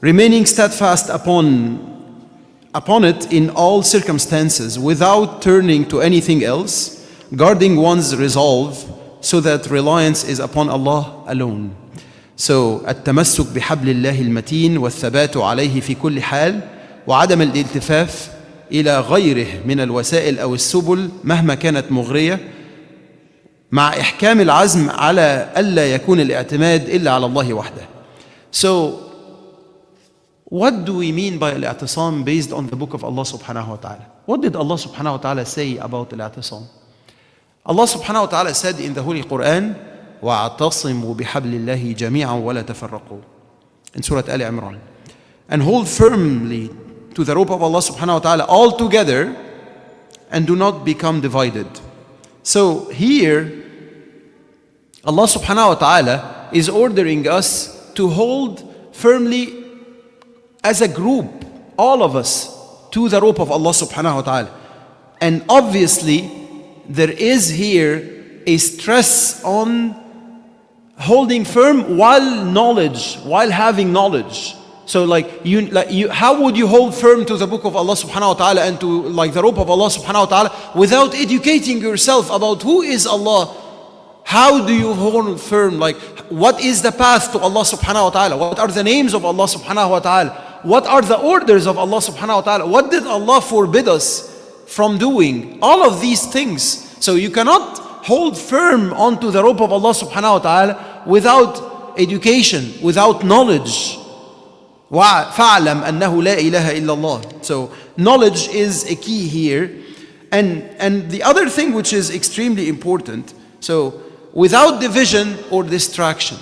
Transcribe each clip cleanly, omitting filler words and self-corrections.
remaining steadfast upon it in all circumstances without turning to anything else, guarding one's resolve so that reliance is upon Allah alone. So التمسك بحبل الله المتين والثبات عليه في كل حال وعدم الالتفاف إلى غيره من الوسائل أو السبل مهما كانت مغرية مع إحكام العزم على ألا يكون الاعتماد إلا على الله وحده. So what do we mean by al-i'tisam based on the book of Allah subhanahu wa ta'ala? What did Allah subhanahu wa ta'ala say about al-i'tisam? Allah subhanahu wa ta'ala said in the Holy Quran, وَاعْتَصِمُوا بِحَبْلِ اللَّهِ جَمِيعًا وَلَا تَفَرَّقُوا, in Surah Al Imran. And hold firmly to the rope of Allah subhanahu wa ta'ala all together and do not become divided. So here, Allah subhanahu wa ta'ala is ordering us to hold firmly as a group, all of us, to the rope of Allah subhanahu wa ta'ala. And obviously, there is here a stress on holding firm while having knowledge. So how would you hold firm to the book of Allah subhanahu wa ta'ala and to the rope of Allah subhanahu wa ta'ala without educating yourself about who is Allah? How do you hold firm? What is the path to Allah subhanahu wa ta'ala? What are the names of Allah subhanahu wa ta'ala? What are the orders of Allah subhanahu wa ta'ala? What did Allah forbid us from doing? All of these things. So you cannot hold firm onto the rope of Allah subhanahu wa ta'ala without education, without knowledge. فَاعْلَمْ أَنَّهُ لَا إِلَهَ إِلَّا اللَّهِ. So knowledge is a key here. And the other thing which is extremely important, so without division or distraction.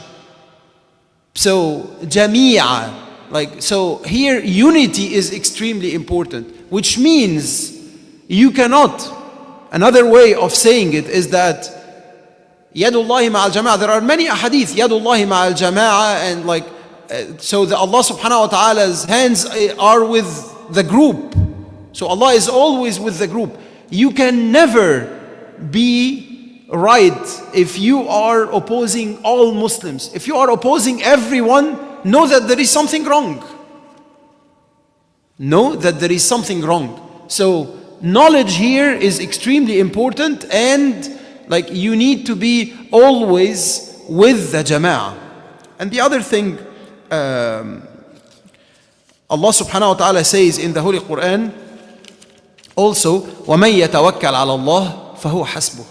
So جميعا, so here unity is extremely important, which means you cannot, another way of saying it is that Yadullahi ma'al jama'a, there are many ahadith, Yadullahi ma'al jama'a, and so the Allah subhanahu wa ta'ala's hands are with the group. So Allah is always with the group. You can never be right if you are opposing all Muslims. If you are opposing everyone, know that there is something wrong. Know that there is something wrong. So knowledge here is extremely important, and you need to be always with the jama'ah. And the other thing, Allah subhanahu wa ta'ala says in the Holy Quran also, وَمَن يَتَوَكَّلْ عَلَى اللَّهِ فَهُوَ حَسْبُهُ.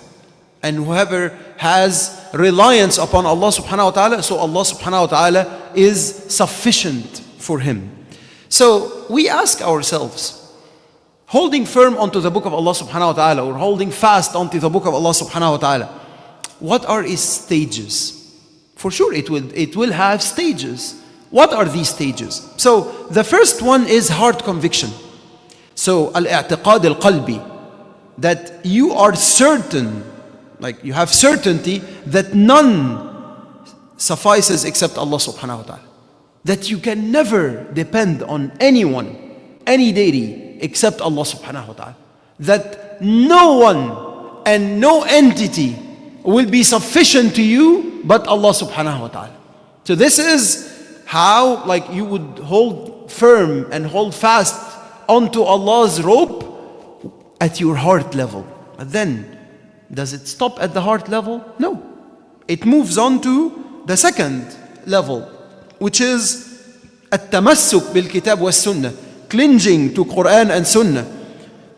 And whoever has reliance upon Allah subhanahu wa ta'ala, so Allah subhanahu wa ta'ala is sufficient for him. So we ask ourselves, holding firm onto the book of Allah subhanahu wa ta'ala, or holding fast onto the book of Allah subhanahu wa ta'ala, what are its stages? For sure it will have stages. What are these stages? So the first one is heart conviction. So al-i'tiqad al-qalbi, that you are certain, you have certainty that none suffices except Allah subhanahu wa ta'ala. That you can never depend on anyone, any deity except Allah subhanahu wa ta'ala. That no one and no entity will be sufficient to you but Allah subhanahu wa ta'ala. So this is how you would hold firm and hold fast onto Allah's rope at your heart level. But then, does it stop at the heart level? No. It moves on to the second level, which is التمسك بالكتاب والسنة, clinging to Quran and Sunnah,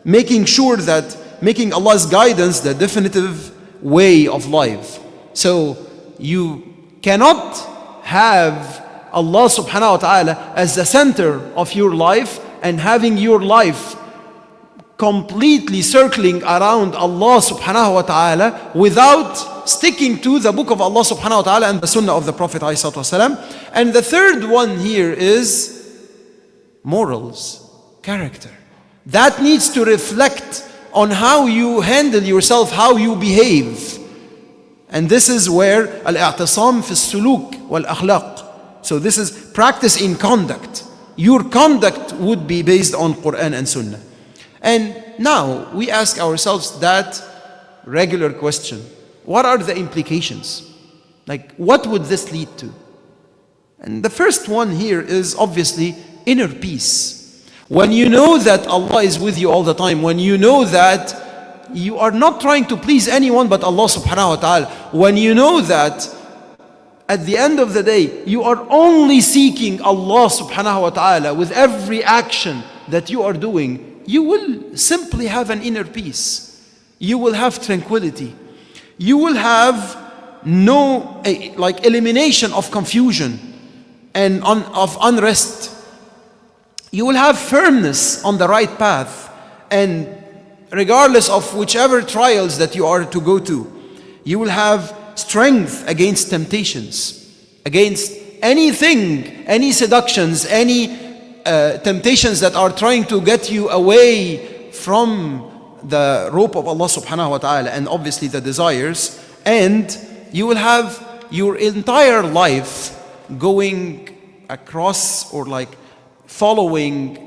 making sure that, making Allah's guidance the definitive way of life. So you cannot have Allah subhanahu wa ta'ala as the center of your life and having your life completely circling around Allah subhanahu wa ta'ala without sticking to the book of Allah subhanahu wa ta'ala and the sunnah of the Prophet ﷺ. And the third one here is morals, character. That needs to reflect on how you handle yourself, how you behave. And this is where al-i'tisam fi suluk wal-akhlaq. So this is practice in conduct. Your conduct would be based on Quran and Sunnah. And now we ask ourselves that regular question. What are the implications? What would this lead to? And the first one here is obviously inner peace. When you know that Allah is with you all the time, when you know that you are not trying to please anyone but Allah subhanahu wa ta'ala, when you know that at the end of the day you are only seeking Allah subhanahu wa ta'ala with every action that you are doing, you will simply have an inner peace. You will have tranquility. You will have no elimination of confusion and of unrest. You will have firmness on the right path, and regardless of whichever trials that you are to go to, you will have strength against temptations, against anything, any seductions, any temptations that are trying to get you away from the rope of Allah subhanahu wa ta'ala, and obviously the desires. And you will have your entire life going across or following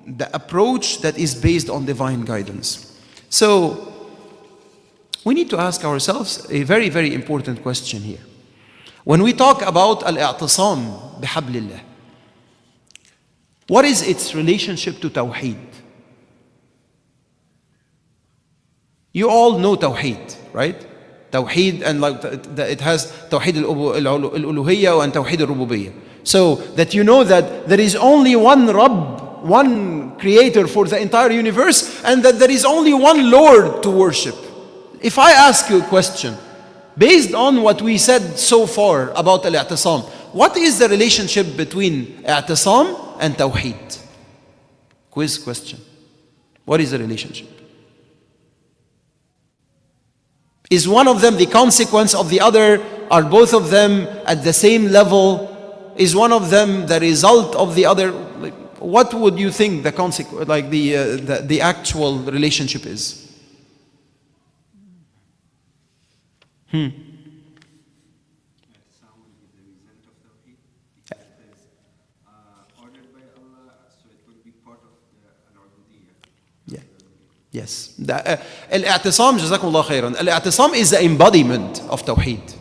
the approach that is based on divine guidance. So we need to ask ourselves a very, very important question here. When we talk about al-i'tisam bihablillah, what is its relationship to Tawheed? You all know Tawheed, right? Tawheed, and it has Tawheed al-uluhiyya and Tawheed al-rububiyyah. So that you know that there is only one Rabb, one creator for the entire universe, and that there is only one Lord to worship. If I ask you a question, based on what we said so far about al-i'tisam, what is the relationship between i'tisam and Tawheed? Quiz question. What is the relationship? Is one of them the consequence of the other? Are both of them at the same level? Is one of them the result of the other? What would you think the consequence, the actual relationship is? Yes. Al-i'tisam, jazakumullah khairan. Al-i'tisam is the embodiment of Tawheed.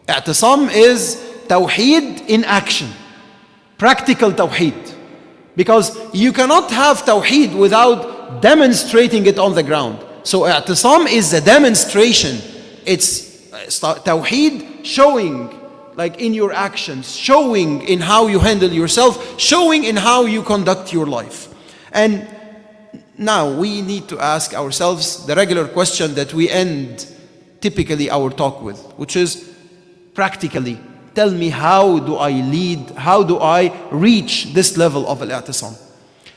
I'tisam is Tawheed in action. Practical Tawheed. Because you cannot have Tawheed without demonstrating it on the ground. So i'tisam is the demonstration. It's Tawheed showing in your actions, showing in how you handle yourself, showing in how you conduct your life. And now we need to ask ourselves the regular question that we end typically our talk with, which is practically, tell me, how do I lead, how do I reach this level of al-i'tisam?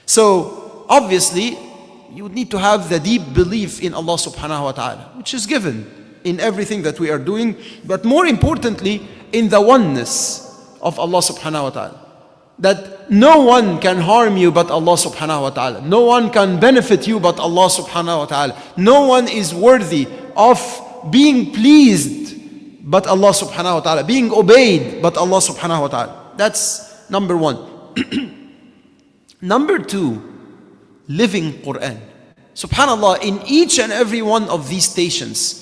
So obviously you need to have the deep belief in Allah subhanahu wa ta'ala, which is given in everything that we are doing, but more importantly in the oneness of Allah subhanahu wa ta'ala. That no one can harm you but Allah subhanahu wa ta'ala. No one can benefit you but Allah subhanahu wa ta'ala. No one is worthy of being pleased but Allah subhanahu wa ta'ala. Being obeyed but Allah subhanahu wa ta'ala. That's number one. Number two, living Quran. Subhanallah, in each and every one of these stations,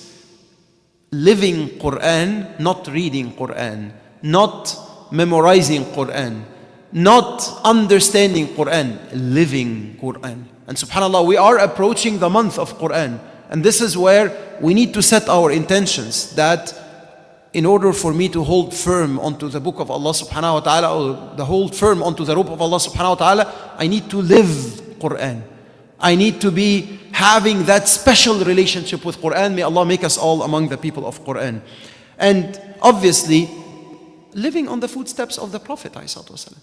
living Quran, not reading Quran, not memorizing Quran, not understanding Quran, living Quran. And subhanAllah, we are approaching the month of Quran. And this is where we need to set our intentions, that in order for me to hold firm onto the book of Allah subhanahu wa ta'ala, or the hold firm onto the rope of Allah subhanahu wa ta'ala, I need to live Quran. I need to be having that special relationship with Quran. May Allah make us all among the people of Quran. And obviously, living on the footsteps of the Prophet ﷺ.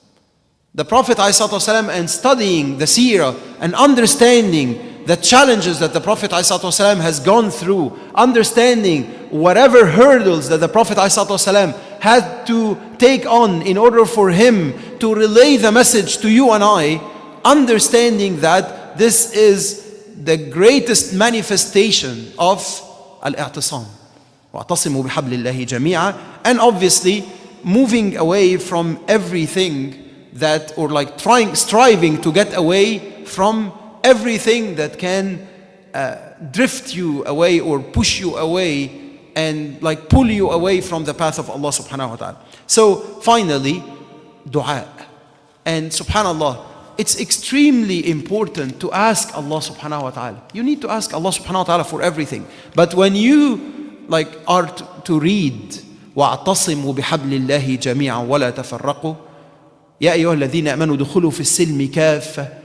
The Prophet ﷺ, and studying the seerah and understanding the challenges that the Prophet ﷺ has gone through, understanding whatever hurdles that the Prophet ﷺ had to take on in order for him to relay the message to you and I, understanding that this is the greatest manifestation of al-i'tisam. وَاعْتَصِمُوا بِحَبْلِ اللَّهِ جَمِيعًا. And obviously, moving away from everything that, or striving to get away from everything that can drift you away or push you away and pull you away from the path of Allah subhanahu wa ta'ala. So finally, dua. And subhanallah, it's extremely important to ask Allah subhanahu wa ta'ala. You need to ask Allah subhanahu wa ta'ala for everything. But when you are to read وَاعْتَصِمُوا بِحَبْلِ اللَّهِ جَمِيعًا وَلَا تَفَرَّقُوا يَا أَيُّهَا الَّذِينَ آمَنُوا دُخُلُوا فِي السِّلْمِ كَافَّةً.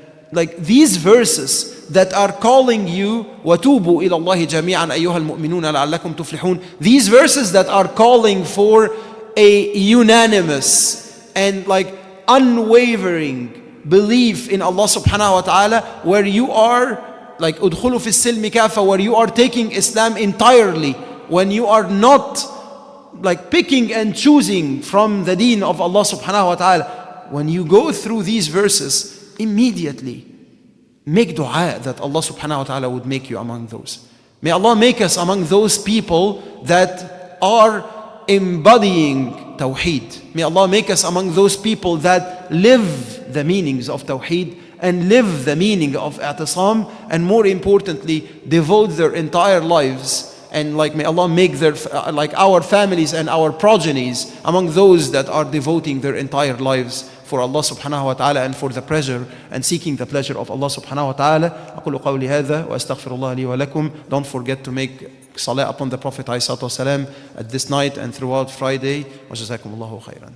These verses that are calling you وَتُوبُوا إِلَى اللَّهِ جَمِيعًا أَيُّهَا الْمُؤْمِنُونَ لَعَلَّكُمْ تُفْلِحُونَ. These verses that are calling for a unanimous and unwavering belief in Allah subhanahu wa ta'ala, where you are udkhulu fi silmi kafa, where you are taking Islam entirely, when you are not picking and choosing from the deen of Allah subhanahu wa ta'ala. When you go through these verses, immediately make dua that Allah subhanahu wa ta'ala would make you among those. May Allah make us among those people that are embodying Tawheed. May Allah make us among those people that live the meanings of Tawheed and live the meaning of I'tisam, and more importantly, devote their entire lives. And may Allah make our families and our progenies among those that are devoting their entire lives for Allah subhanahu wa ta'ala and for the pleasure and seeking the pleasure of Allah subhanahu wa ta'ala. أقول قولي هذا وأستغفر الله لي ولكم. Don't forget to make salah upon the Prophet ﷺ at this night and throughout Friday. وجزاكم الله خيرا.